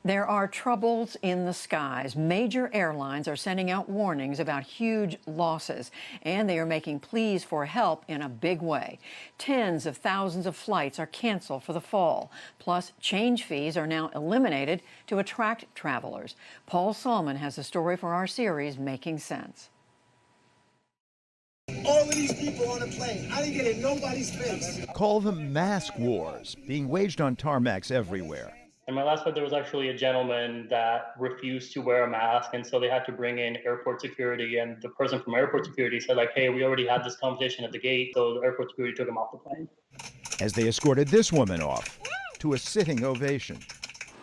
There are troubles in the skies. Major airlines are sending out warnings about huge losses, and they are making pleas for help in a big way. Tens of thousands of flights are canceled for the fall. Plus, change fees are now eliminated to attract travelers. Paul Solman has a story for our series, Making Sense. All of these people on a plane, I didn't get in nobody's face. Call them mask wars, being waged on tarmacs everywhere. In my last flight, there was actually a gentleman that refused to wear a mask, and so they had to bring in airport security. And the person from airport security said, like, hey, we already had this conversation at the gate, so the airport security took him off the plane. As they escorted this woman off to a sitting ovation.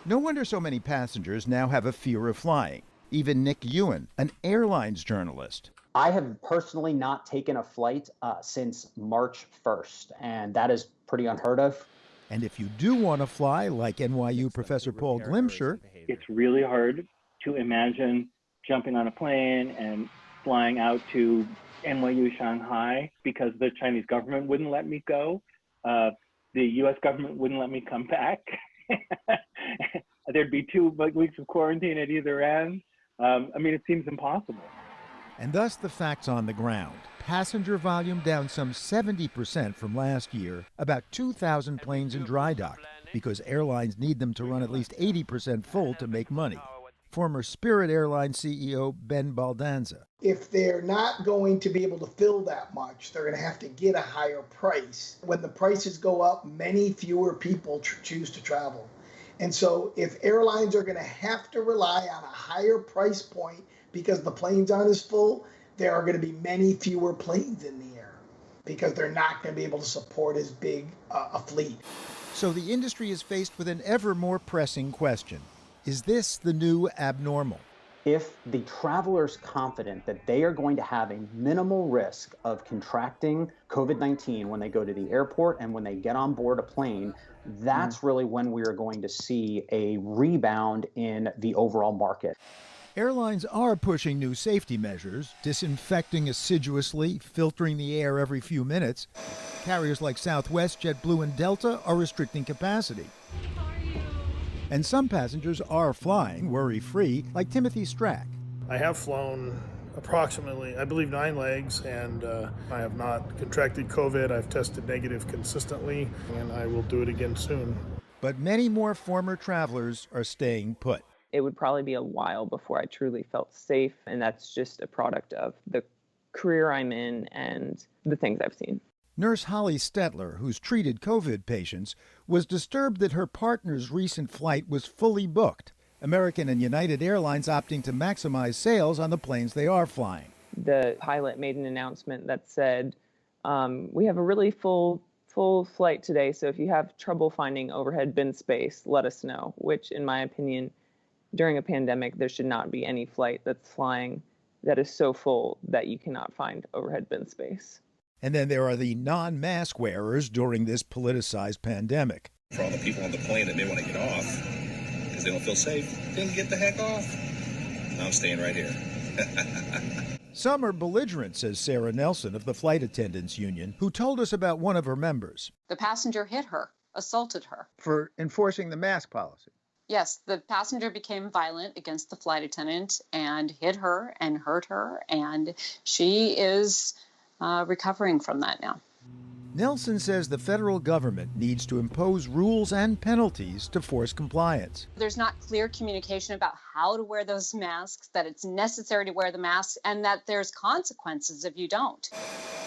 No wonder so many passengers now have a fear of flying. Even Nick Ewan, an airlines journalist. I have personally not taken a flight since March 1st, and that is pretty unheard of. And if you do want to fly, like NYU professor Paul Glimcher, it's really hard to imagine jumping on a plane and flying out to NYU Shanghai because the Chinese government wouldn't let me go. The US government wouldn't let me come back. There'd be 2 weeks of quarantine at either end. It seems impossible. And thus the facts on the ground. Passenger volume down some 70% from last year, about 2,000 planes in dry dock, because airlines need them to run at least 80% full to make money. Former Spirit Airlines CEO Ben Baldanza. If they're not going to be able to fill that much, they're going to have to get a higher price. When the prices go up, many fewer people choose to travel. And so if airlines are going to have to rely on a higher price point because the planes aren't as full, there are going to be many fewer planes in the air because they're not going to be able to support as big a fleet. So the industry is faced with an ever more pressing question. Is this the new abnormal? If the traveler's confident that they are going to have a minimal risk of contracting COVID-19 when they go to the airport and when they get on board a plane, that's really when we are going to see a rebound in the overall market. Airlines are pushing new safety measures, disinfecting assiduously, filtering the air every few minutes. Carriers like Southwest, JetBlue, and Delta are restricting capacity. And some passengers are flying worry-free, like Timothy Strack. I have flown approximately, I believe, 9 legs, and I have not contracted COVID. I've tested negative consistently, and I will do it again soon. But many more former travelers are staying put. It would probably be a while before I truly felt safe, and that's just a product of the career I'm in and the things I've seen. Nurse Holly Stetler, who's treated COVID patients, was disturbed that her partner's recent flight was fully booked. American and United Airlines opting to maximize sales on the planes they are flying. The pilot made an announcement that said, we have a really full flight today, so if you have trouble finding overhead bin space, let us know, which in my opinion, during a pandemic, there should not be any flight that's flying that is so full that you cannot find overhead bin space. And then there are the non-mask wearers during this politicized pandemic. For all the people on the plane that may want to get off because they don't feel safe, then get the heck off. I'm staying right here. Some are belligerent, says Sarah Nelson of the Flight Attendants Union, who told us about one of her members. The passenger hit her, assaulted her. For enforcing the mask policy. Yes, the passenger became violent against the flight attendant and hit her and hurt her, and she is recovering from that now. Nelson says the federal government needs to impose rules and penalties to force compliance. There's not clear communication about how to wear those masks, that it's necessary to wear the masks, and that there's consequences if you don't.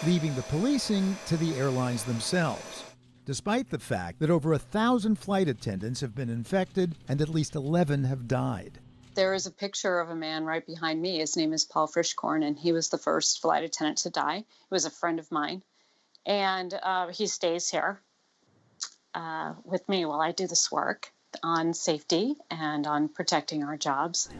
Leaving the policing to the airlines themselves, despite the fact that over 1,000 flight attendants have been infected and at least 11 have died. There is a picture of a man right behind me. His name is Paul Frischkorn, and he was the first flight attendant to die. He was a friend of mine, and he stays here with me while I do this work on safety and on protecting our jobs.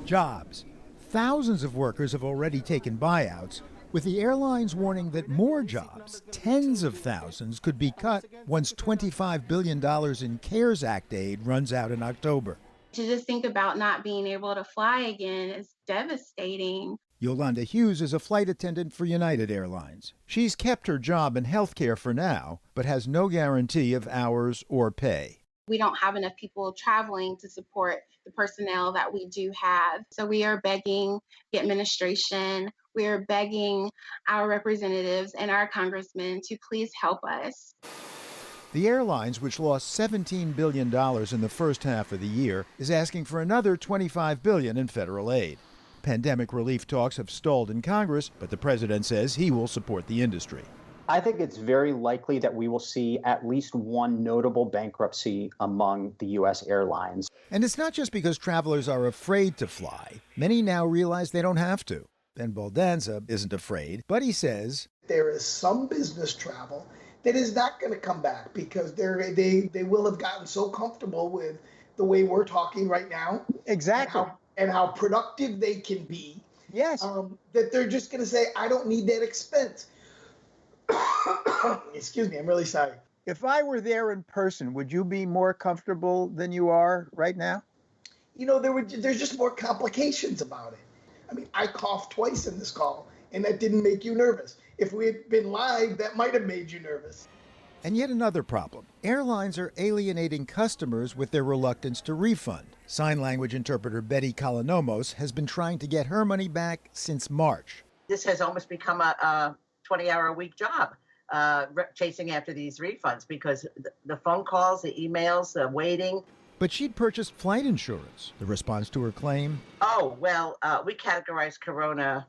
Jobs. Thousands of workers have already taken buyouts, with the airlines warning that more jobs, tens of thousands, could be cut once $25 billion in CARES Act aid runs out in October. To just think about not being able to fly again is devastating. Yolanda Hughes is a flight attendant for United Airlines. She's kept her job in healthcare for now, but has no guarantee of hours or pay. we don't have enough people traveling to support the personnel that we do have. So we are begging the administration, we are begging our representatives and our congressmen to please help us. The airlines, which lost $17 billion in the first half of the year, is asking for another $25 billion in federal aid. Pandemic relief talks have stalled in Congress, but the president says he will support the industry. I think it's very likely that we will see at least one notable bankruptcy among the U.S. airlines. And it's not just because travelers are afraid to fly. Many now realize they don't have to. Ben Baldanza isn't afraid, but he says there is some business travel that is not going to come back because they will have gotten so comfortable with the way we're talking right now. Exactly. And how productive they can be. Yes. That they're just going to say, I don't need that expense. Excuse me, I'm really sorry. If I were there in person, would you be more comfortable than you are right now? You know, there's just more complications about it. I mean, I coughed twice in this call, and that didn't make you nervous. If we had been live, that might have made you nervous. And yet another problem. Airlines are alienating customers with their reluctance to refund. Sign language interpreter Betty Kalanomos has been trying to get her money back since March. This has almost become a 20-hour-a-week job, chasing after these refunds because the phone calls, the emails, the waiting. But she'd purchased flight insurance. The response to her claim? Oh, well, we categorize corona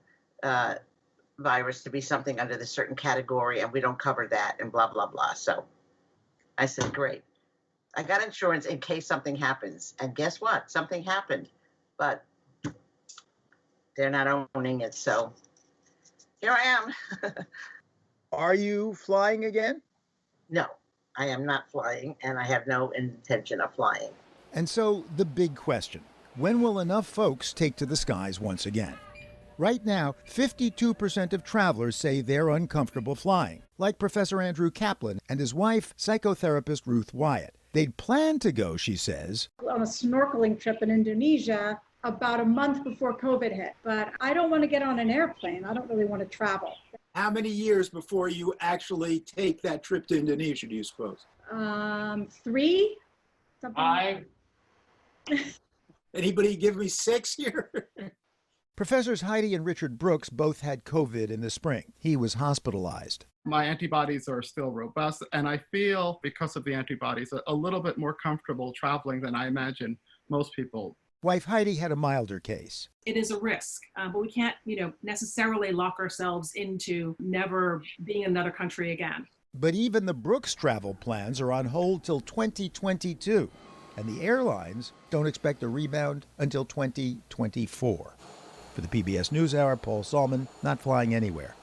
virus to be something under the certain category, and we don't cover that, and blah, blah, blah. So I said, great. I got insurance in case something happens. And guess what? Something happened. But they're not owning it, so here I am. Are you flying again? No, I am not flying, and I have no intention of flying. And so the big question, when will enough folks take to the skies once again? Right now, 52% of travelers say they're uncomfortable flying, like Professor Andrew Kaplan and his wife, psychotherapist Ruth Wyatt. They'd planned to go, she says, on a snorkeling trip in Indonesia about a month before COVID hit. But I don't want to get on an airplane. I don't really want to travel. How many years before you actually take that trip to Indonesia, do you suppose? 3? Something 5? Anybody give me 6 here? Professors Heidi and Richard Brooks both had COVID in the spring. He was hospitalized. My antibodies are still robust, and I feel, because of the antibodies, a little bit more comfortable traveling than I imagine most people. Wife Heidi had a milder case. It is a risk, but we can't, necessarily lock ourselves into never being in another country again. But even the Brooks travel plans are on hold till 2022, and the airlines don't expect a rebound until 2024. For the PBS NewsHour, Paul Solman, not flying anywhere.